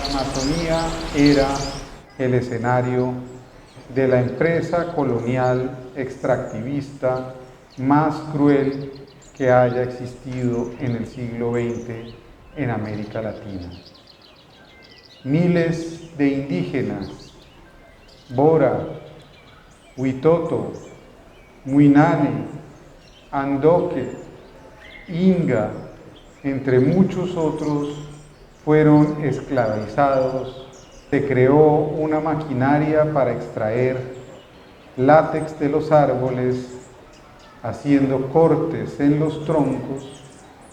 Amazonía era el escenario de la empresa colonial extractivista más cruel que haya existido en el siglo XX en América Latina. Miles de indígenas, Bora, Huitoto, Muinane, Andoque, Inga, entre muchos otros, fueron esclavizados. Se creó una maquinaria para extraer látex de los árboles, haciendo cortes en los troncos,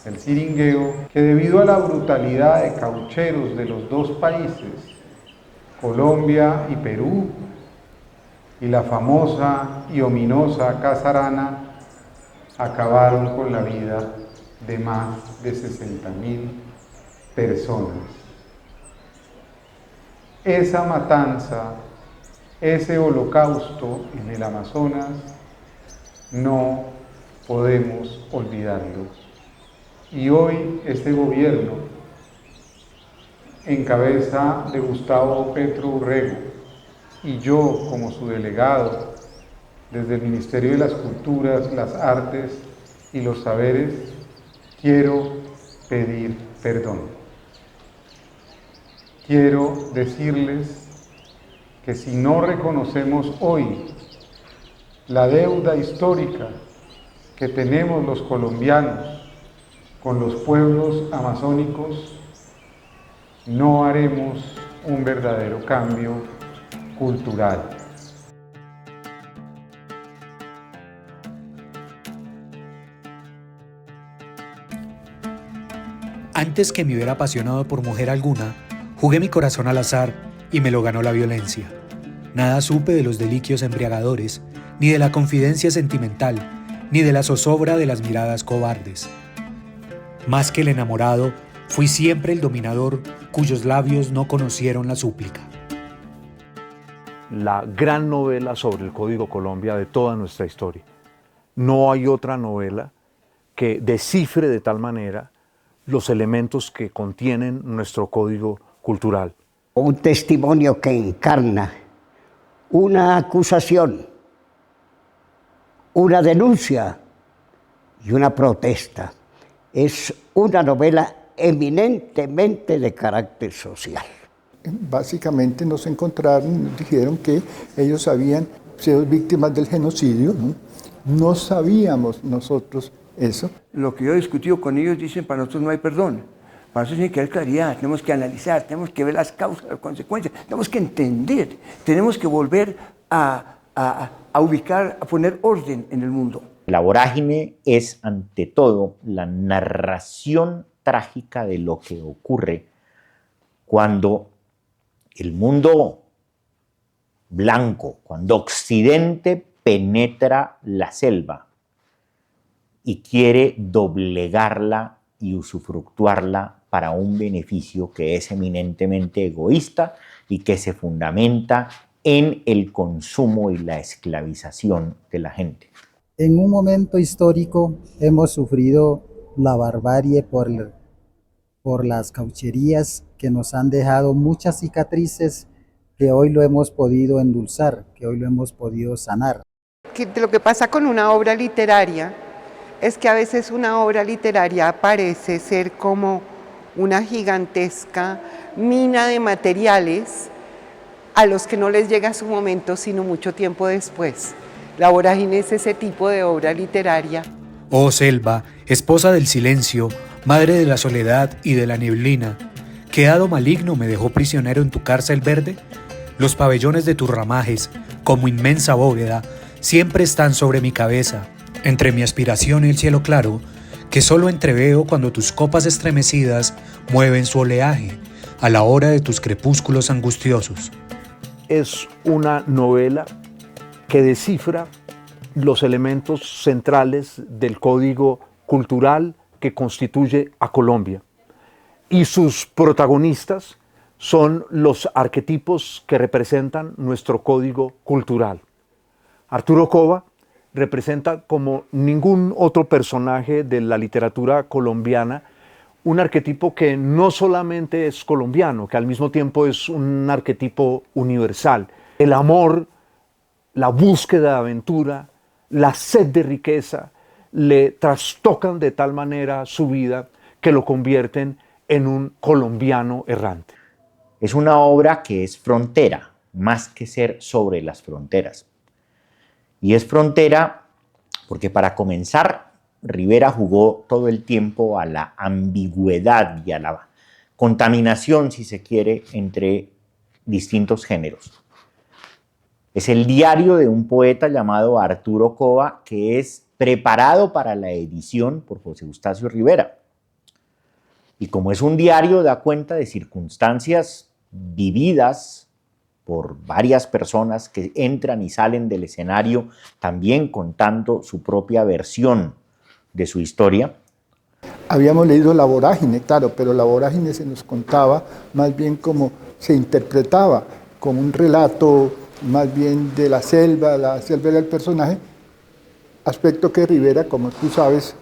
el siringueo, que debido a la brutalidad de caucheros de los dos países, Colombia y Perú, y la famosa y ominosa Casarana, acabaron con la vida de más de 60.000 personas. Esa matanza, ese holocausto en el Amazonas, no podemos olvidarlo. Y hoy este gobierno, en cabeza de Gustavo Petro Urrego, y yo como su delegado, desde el Ministerio de las Culturas, las Artes y los Saberes, quiero pedir perdón. Quiero decirles que si no reconocemos hoy la deuda histórica que tenemos los colombianos con los pueblos amazónicos, no haremos un verdadero cambio cultural. Antes que me hubiera apasionado por mujer alguna, jugué mi corazón al azar y me lo ganó la violencia. Nada supe de los deliquios embriagadores, ni de la confidencia sentimental, ni de la zozobra de las miradas cobardes. Más que el enamorado, fui siempre el dominador cuyos labios no conocieron la súplica. La gran novela sobre el Código Colombia de toda nuestra historia. No hay otra novela que descifre de tal manera los elementos que contienen nuestro código cultural. Un testimonio que encarna una acusación, una denuncia y una protesta. Es una novela eminentemente de carácter social. Básicamente nos encontraron, nos dijeron que ellos habían sido víctimas del genocidio, ¿no? No sabíamos nosotros eso. Lo que yo he discutido con ellos dicen, para nosotros no hay perdón. Para nosotros tiene que haber claridad, tenemos que analizar, tenemos que ver las causas, las consecuencias, tenemos que entender, tenemos que volver a ubicar, a poner orden en el mundo. La vorágine es, ante todo, la narración trágica de lo que ocurre cuando el mundo blanco, cuando Occidente penetra la selva y quiere doblegarla y usufructuarla para un beneficio que es eminentemente egoísta y que se fundamenta en el consumo y la esclavización de la gente. En un momento histórico hemos sufrido la barbarie por las caucherías que nos han dejado muchas cicatrices que hoy lo hemos podido endulzar, que hoy lo hemos podido sanar. Lo que pasa con una obra literaria es que a veces una obra literaria parece ser como una gigantesca mina de materiales a los que no les llega su momento sino mucho tiempo después. La vorágine es ese tipo de obra literaria. Oh selva, esposa del silencio, madre de la soledad y de la neblina, ¿qué hado maligno me dejó prisionero en tu cárcel verde? Los pabellones de tus ramajes, como inmensa bóveda, siempre están sobre mi cabeza, entre mi aspiración y el cielo claro, que solo entreveo cuando tus copas estremecidas mueven su oleaje, a la hora de tus crepúsculos angustiosos. Es una novela que descifra los elementos centrales del código cultural que constituye a Colombia. Y sus protagonistas son los arquetipos que representan nuestro código cultural. Arturo Cova representa como ningún otro personaje de la literatura colombiana un arquetipo que no solamente es colombiano, que al mismo tiempo es un arquetipo universal. El amor, la búsqueda de aventura, la sed de riqueza, le trastocan de tal manera su vida que lo convierten en un colombiano errante. Es una obra que es frontera, más que ser sobre las fronteras. Y es frontera porque, para comenzar, Rivera jugó todo el tiempo a la ambigüedad y a la contaminación, si se quiere, entre distintos géneros. Es el diario de un poeta llamado Arturo Cova, que es preparado para la edición por José Eustacio Rivera. Y como es un diario, da cuenta de circunstancias vividas por varias personas que entran y salen del escenario, también contando su propia versión de su historia. Habíamos leído La Vorágine, claro, pero La Vorágine se nos contaba más bien como se interpretaba, como un relato más bien de la selva era el personaje, aspecto que Rivera, como tú sabes,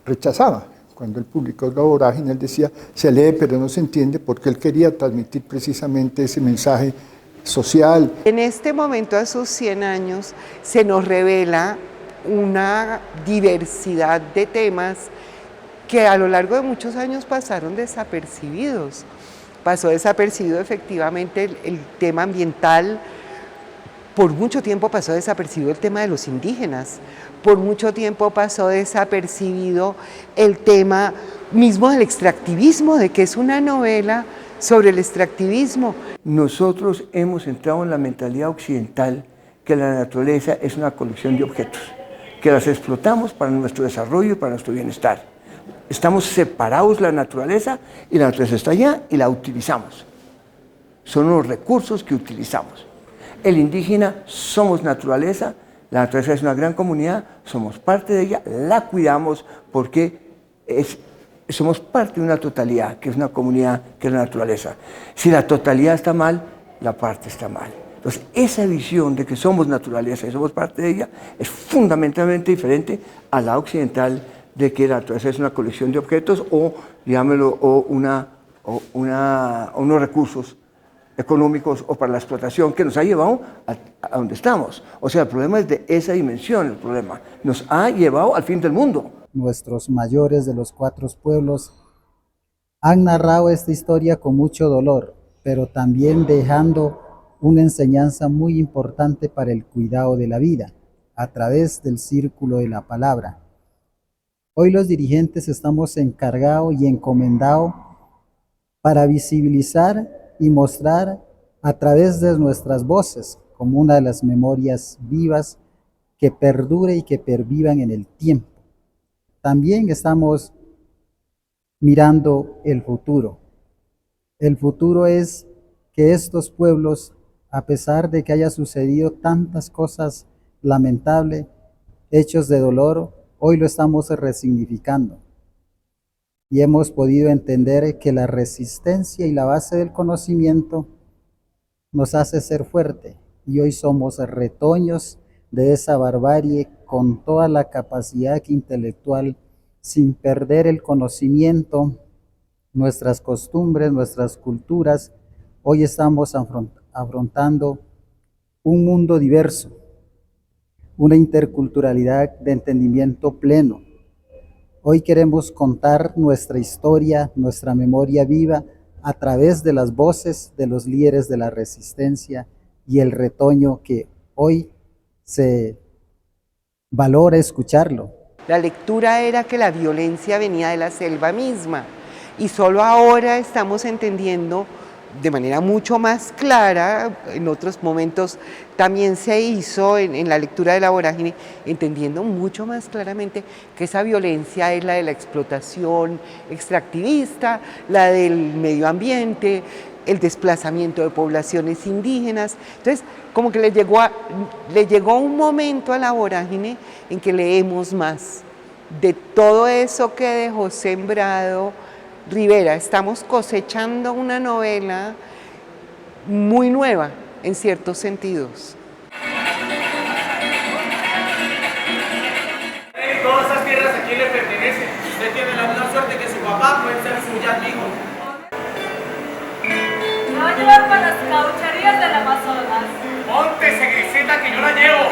rechazaba. Cuando él publicó La Vorágine, él decía, se lee pero no se entiende, porque él quería transmitir precisamente ese mensaje social. En este momento, a sus 100 años, se nos revela una diversidad de temas que a lo largo de muchos años pasaron desapercibidos. Pasó desapercibido efectivamente el tema ambiental, por mucho tiempo pasó desapercibido el tema de los indígenas, por mucho tiempo pasó desapercibido el tema mismo del extractivismo, de que es una novela sobre el extractivismo. Nosotros hemos entrado en la mentalidad occidental que la naturaleza es una colección de objetos, que las explotamos para nuestro desarrollo y para nuestro bienestar. Estamos separados de la naturaleza y la naturaleza está allá y la utilizamos. Son los recursos que utilizamos. El indígena somos naturaleza, la naturaleza es una gran comunidad, somos parte de ella, la cuidamos porque somos parte de una totalidad, que es una comunidad, que es la naturaleza. Si la totalidad está mal, la parte está mal. Entonces, esa visión de que somos naturaleza y somos parte de ella es fundamentalmente diferente a la occidental de que la naturaleza es una colección de objetos o, digámoslo, unos recursos económicos o para la explotación que nos ha llevado a donde estamos. O sea, el problema es de esa dimensión, el problema. Nos ha llevado al fin del mundo. Nuestros mayores de los 4 pueblos han narrado esta historia con mucho dolor, pero también dejando una enseñanza muy importante para el cuidado de la vida, a través del círculo de la palabra. Hoy los dirigentes estamos encargados y encomendados para visibilizar y mostrar a través de nuestras voces como una de las memorias vivas que perdure y que pervivan en el tiempo. También estamos mirando el futuro. El futuro es que estos pueblos, a pesar de que haya sucedido tantas cosas lamentables, hechos de dolor, hoy lo estamos resignificando. Y hemos podido entender que la resistencia y la base del conocimiento nos hace ser fuerte. Y hoy somos retoños de esa barbarie con toda la capacidad intelectual, sin perder el conocimiento, nuestras costumbres, nuestras culturas. Hoy estamos afrontando un mundo diverso, una interculturalidad de entendimiento pleno. Hoy queremos contar nuestra historia, nuestra memoria viva a través de las voces de los líderes de la resistencia y el retoño que hoy se valora escucharlo. La lectura era que la violencia venía de la selva misma y solo ahora estamos entendiendo de manera mucho más clara, en otros momentos también se hizo en la lectura de La Vorágine, entendiendo mucho más claramente que esa violencia es la de la explotación extractivista, la del medio ambiente, el desplazamiento de poblaciones indígenas. Entonces, como que le llegó un momento a La Vorágine en que leemos más de todo eso que dejó sembrado Rivera. Estamos cosechando una novela muy nueva en ciertos sentidos. Todas esas tierras a quién le pertenecen. Usted tiene la misma suerte que su papá, pues suyas, mijo. Me va a llevar para las caucherías del Amazonas. Móntese, Grisita, que yo la llevo.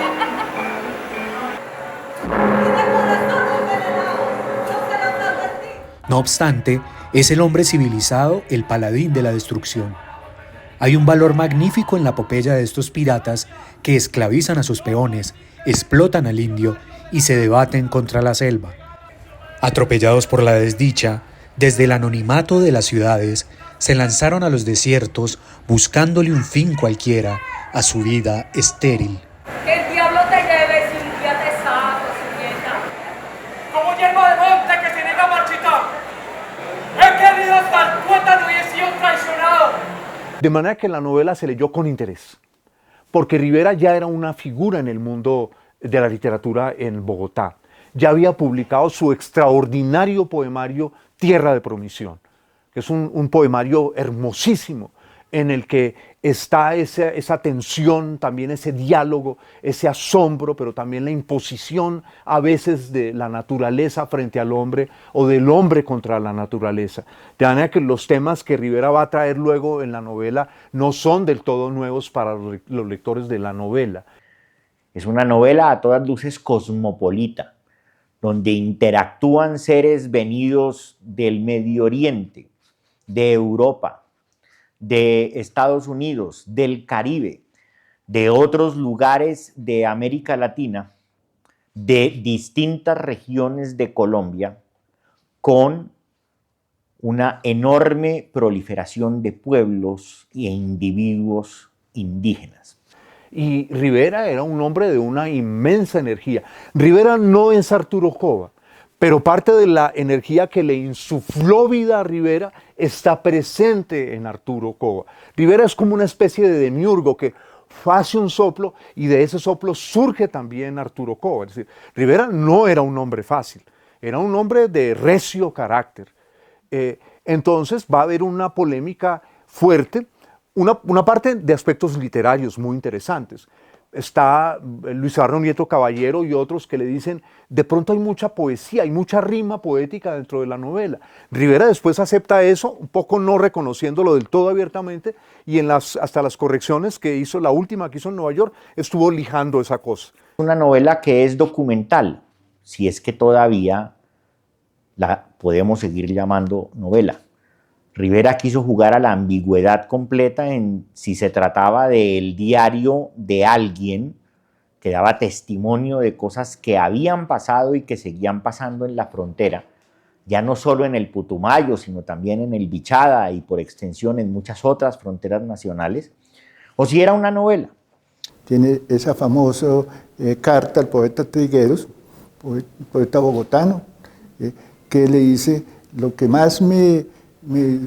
No obstante, es el hombre civilizado el paladín de la destrucción. Hay un valor magnífico en la epopeya de estos piratas que esclavizan a sus peones, explotan al indio y se debaten contra la selva. Atropellados por la desdicha, desde el anonimato de las ciudades, se lanzaron a los desiertos buscándole un fin cualquiera a su vida estéril. Que el diablo te lleve sin un día te saco, su nieta. Como hierba de monte que se niega a marchitar. He querido hasta el tuétano y he sido traicionado. De manera que la novela se leyó con interés, porque Rivera ya era una figura en el mundo de la literatura en Bogotá. Ya había publicado su extraordinario poemario Tierra de Promisión, que es un poemario hermosísimo, en el que está esa tensión, también ese diálogo, ese asombro, pero también la imposición a veces de la naturaleza frente al hombre o del hombre contra la naturaleza. De manera que los temas que Rivera va a traer luego en la novela no son del todo nuevos para los lectores de la novela. Es una novela a todas luces cosmopolita, donde interactúan seres venidos del Medio Oriente, de Europa, de Estados Unidos, del Caribe, de otros lugares de América Latina, de distintas regiones de Colombia, con una enorme proliferación de pueblos e individuos indígenas. Y Rivera era un hombre de una inmensa energía. Rivera no es Arturo Cova, pero parte de la energía que le insufló vida a Rivera está presente en Arturo Cova. Rivera es como una especie de demiurgo que hace un soplo y de ese soplo surge también Arturo Cova. Es decir, Rivera no era un hombre fácil, era un hombre de recio carácter. Entonces va a haber una polémica fuerte, una parte de aspectos literarios muy interesantes. Está Luis Eduardo Nieto Caballero y otros que le dicen, de pronto hay mucha poesía, hay mucha rima poética dentro de la novela. Rivera después acepta eso, un poco no reconociéndolo del todo abiertamente, y hasta las correcciones que hizo, la última que hizo en Nueva York, estuvo lijando esa cosa. Una novela que es documental, si es que todavía la podemos seguir llamando novela. Rivera quiso jugar a la ambigüedad completa en si se trataba del diario de alguien que daba testimonio de cosas que habían pasado y que seguían pasando en la frontera, ya no solo en el Putumayo, sino también en el Bichada y por extensión en muchas otras fronteras nacionales, o si era una novela. Tiene esa famosa carta al poeta Trigueros, poeta bogotano, que le dice, lo que más me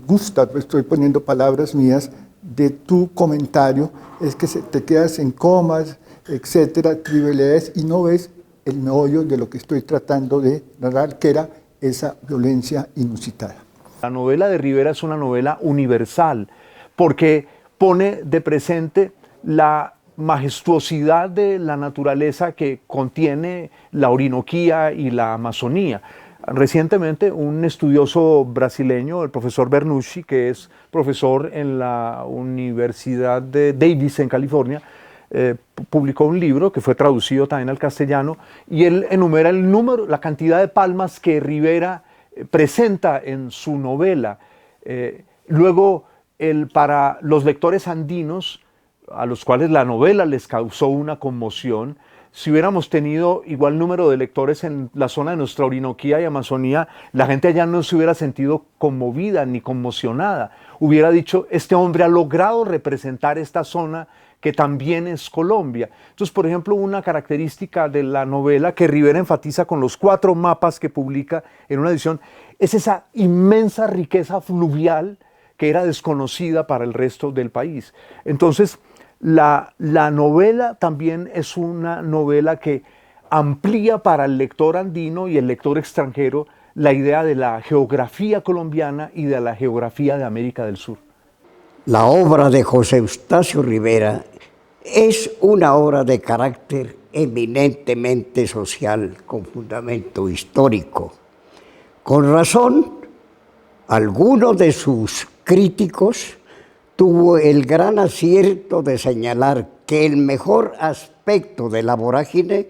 gusta, estoy poniendo palabras mías, de tu comentario, es que te quedas en comas, etcétera, trivialidades, y no ves el meollo de lo que estoy tratando de narrar, que era esa violencia inusitada. La novela de Rivera es una novela universal, porque pone de presente la majestuosidad de la naturaleza que contiene la Orinoquía y la Amazonía. Recientemente un estudioso brasileño, el profesor Bernucci, que es profesor en la Universidad de Davis en California, publicó un libro que fue traducido también al castellano y él enumera la cantidad de palmas que Rivera presenta en su novela. Luego, para los lectores andinos, a los cuales la novela les causó una conmoción, si hubiéramos tenido igual número de lectores en la zona de nuestra Orinoquía y Amazonía, la gente allá no se hubiera sentido conmovida ni conmocionada. Hubiera dicho, este hombre ha logrado representar esta zona que también es Colombia. Entonces, por ejemplo, una característica de la novela que Rivera enfatiza con los 4 mapas que publica en una edición, es esa inmensa riqueza fluvial que era desconocida para el resto del país. Entonces, la novela también es una novela que amplía para el lector andino y el lector extranjero la idea de la geografía colombiana y de la geografía de América del Sur. La obra de José Eustacio Rivera es una obra de carácter eminentemente social con fundamento histórico. Con razón, Alguno de sus críticos tuvo el gran acierto de señalar que el mejor aspecto de la vorágine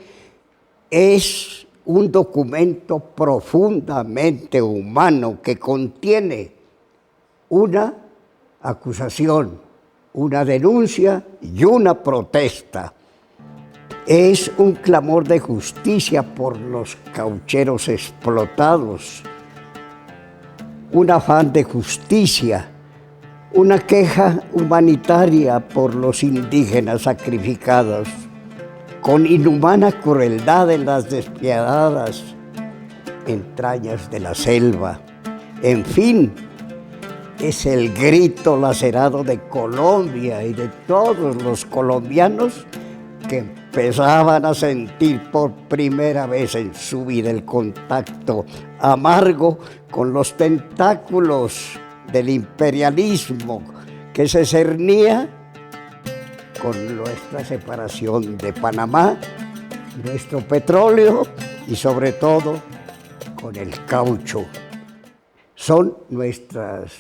es un documento profundamente humano que contiene una acusación, una denuncia y una protesta. Es un clamor de justicia por los caucheros explotados, un afán de justicia, una queja humanitaria por los indígenas sacrificados, con inhumana crueldad en las despiadadas entrañas de la selva. En fin, es el grito lacerado de Colombia y de todos los colombianos que empezaban a sentir por primera vez en su vida el contacto amargo con los tentáculos del imperialismo que se cernía con nuestra separación de Panamá, nuestro petróleo y sobre todo con el caucho. Son nuestras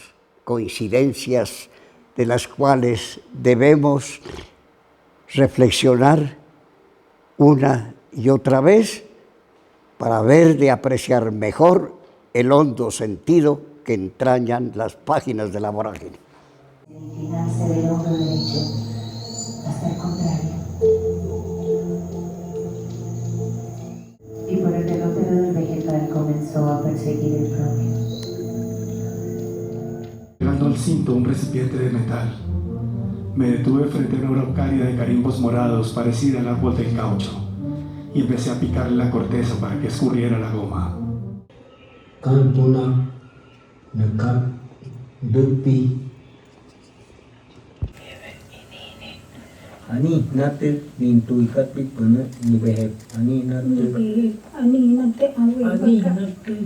coincidencias de las cuales debemos reflexionar una y otra vez para ver de apreciar mejor el hondo sentido que entrañan las páginas de la vorágine. Inclinarse del hombro derecho hasta el contrario. Y por el derrotero del vegetal comenzó a perseguir el propio. Llevando al cinto un recipiente de metal, me detuve frente a una araucaria de carimbos morados parecida al árbol del caucho y empecé a picarle la corteza para que escurriera la goma. Cantuna, Nakap, Dupi, Ani nate nintu ikatpit pana nibehep Ani nate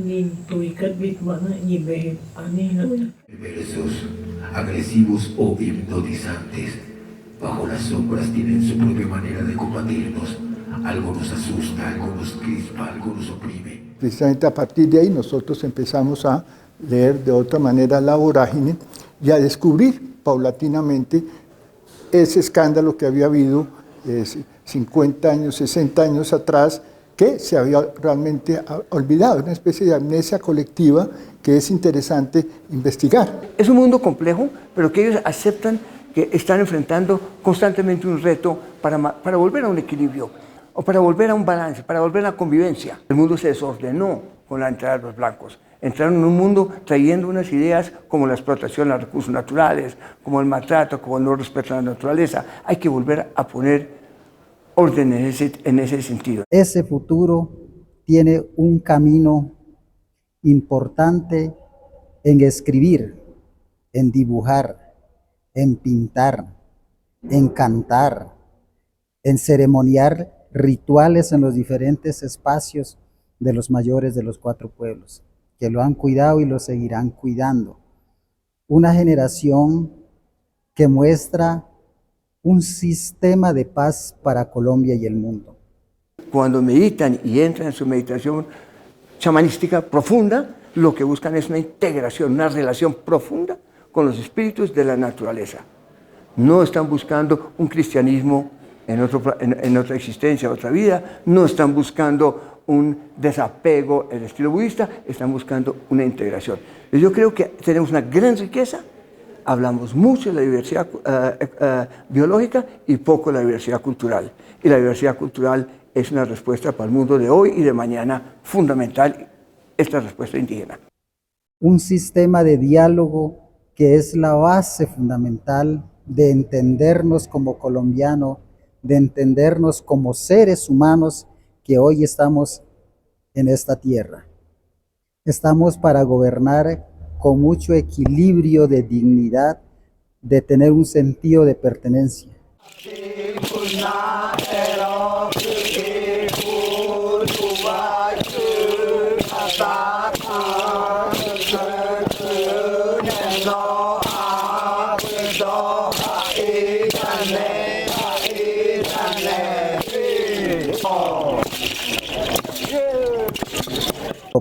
nintu ikatpit pana nibehep Ani nate perversos, agresivos o hipnotizantes, bajo las sombras tienen su propia manera de combatirnos. Algo nos asusta, algo nos crispa, algo nos oprime. Precisamente a partir de ahí nosotros empezamos a leer de otra manera la vorágine y a descubrir paulatinamente ese escándalo que había habido 50 años, 60 años atrás, que se había realmente olvidado, una especie de amnesia colectiva que es interesante investigar. Es un mundo complejo, pero que ellos aceptan que están enfrentando constantemente un reto para volver a un equilibrio, o para volver a un balance, para volver a la convivencia. El mundo se desordenó con la entrada de los blancos. Entraron en un mundo trayendo unas ideas como la explotación de los recursos naturales, como el maltrato, como el no respeto a la naturaleza. Hay que volver a poner orden en ese sentido. Ese futuro tiene un camino importante en escribir, en dibujar, en pintar, en cantar, en ceremoniar rituales en los diferentes espacios de los mayores de los 4 pueblos, que lo han cuidado y lo seguirán cuidando. Una generación que muestra un sistema de paz para Colombia y el mundo. Cuando meditan y entran en su meditación chamanística profunda, lo que buscan es una integración, una relación profunda con los espíritus de la naturaleza. No están buscando un cristianismo en otra existencia, otra vida, no están buscando un desapego el estilo budista, están buscando una integración. Yo creo que tenemos una gran riqueza, hablamos mucho de la diversidad biológica y poco de la diversidad cultural. Y la diversidad cultural es una respuesta para el mundo de hoy y de mañana fundamental, esta respuesta indígena. Un sistema de diálogo que es la base fundamental de entendernos como colombianos, de entendernos como seres humanos que hoy estamos en esta tierra. Estamos para gobernar con mucho equilibrio de dignidad, de tener un sentido de pertenencia.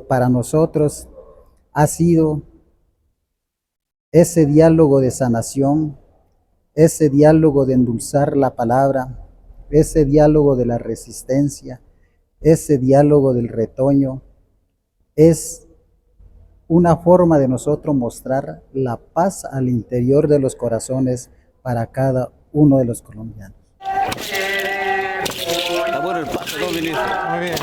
Para nosotros ha sido ese diálogo de sanación, ese diálogo de endulzar la palabra, ese diálogo de la resistencia, ese diálogo del retoño, es una forma de nosotros mostrar la paz al interior de los corazones para cada uno de los colombianos. Está bueno el paso, ¿no, ministro? Muy bien.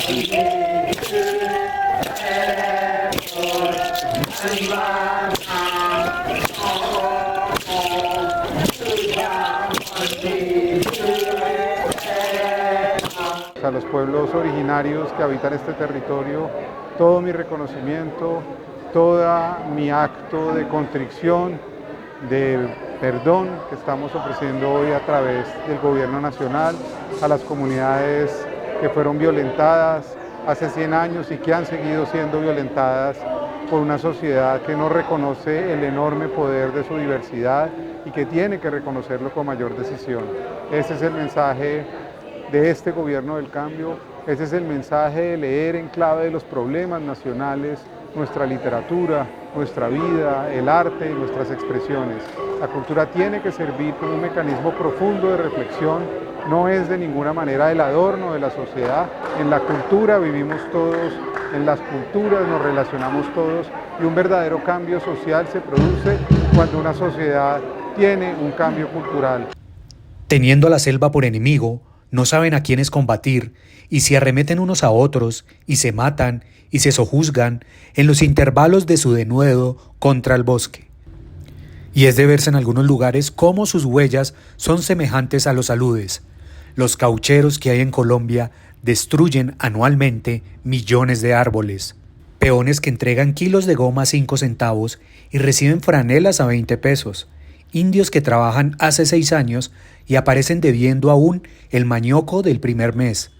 A los pueblos originarios que habitan este territorio, todo mi reconocimiento, todo mi acto de contrición, de perdón que estamos ofreciendo hoy a través del gobierno nacional a las comunidades que fueron violentadas hace 100 años y que han seguido siendo violentadas por una sociedad que no reconoce el enorme poder de su diversidad y que tiene que reconocerlo con mayor decisión. Ese es el mensaje de este gobierno del cambio, ese es el mensaje de leer en clave de los problemas nacionales nuestra literatura, nuestra vida, el arte y nuestras expresiones. La cultura tiene que servir como un mecanismo profundo de reflexión, no es de ninguna manera el adorno de la sociedad. En la cultura vivimos todos, en las culturas nos relacionamos todos y un verdadero cambio social se produce cuando una sociedad tiene un cambio cultural. Teniendo a la selva por enemigo, no saben a quiénes combatir y se arremeten unos a otros y se matan y se sojuzgan en los intervalos de su denuedo contra el bosque. Y es de verse en algunos lugares cómo sus huellas son semejantes a los aludes. Los caucheros que hay en Colombia destruyen anualmente millones de árboles. Peones que entregan kilos de goma a 5 centavos y reciben franelas a 20 pesos. Indios que trabajan hace 6 años y aparecen debiendo aún el mañoco del primer mes.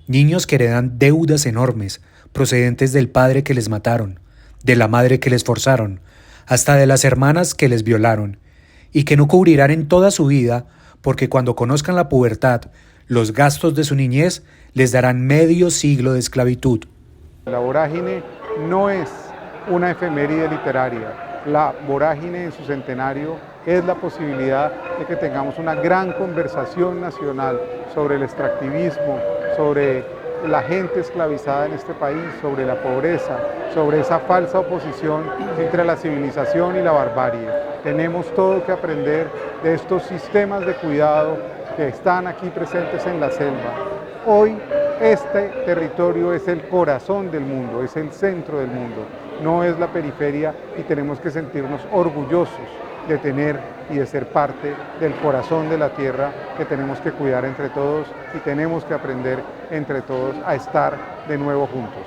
Niños que heredan deudas enormes, procedentes del padre que les mataron, de la madre que les forzaron, hasta de las hermanas que les violaron, y que no cubrirán en toda su vida, porque cuando conozcan la pubertad, los gastos de su niñez les darán medio siglo de esclavitud. La vorágine no es una efeméride literaria. La vorágine en su centenario es la posibilidad de que tengamos una gran conversación nacional sobre el extractivismo, sobre la gente esclavizada en este país, sobre la pobreza, sobre esa falsa oposición entre la civilización y la barbarie. Tenemos todo que aprender de estos sistemas de cuidado que están aquí presentes en la selva. Hoy este territorio es el corazón del mundo, es el centro del mundo, no es la periferia y tenemos que sentirnos orgullosos de tener y de ser parte del corazón de la tierra que tenemos que cuidar entre todos y tenemos que aprender entre todos a estar de nuevo juntos.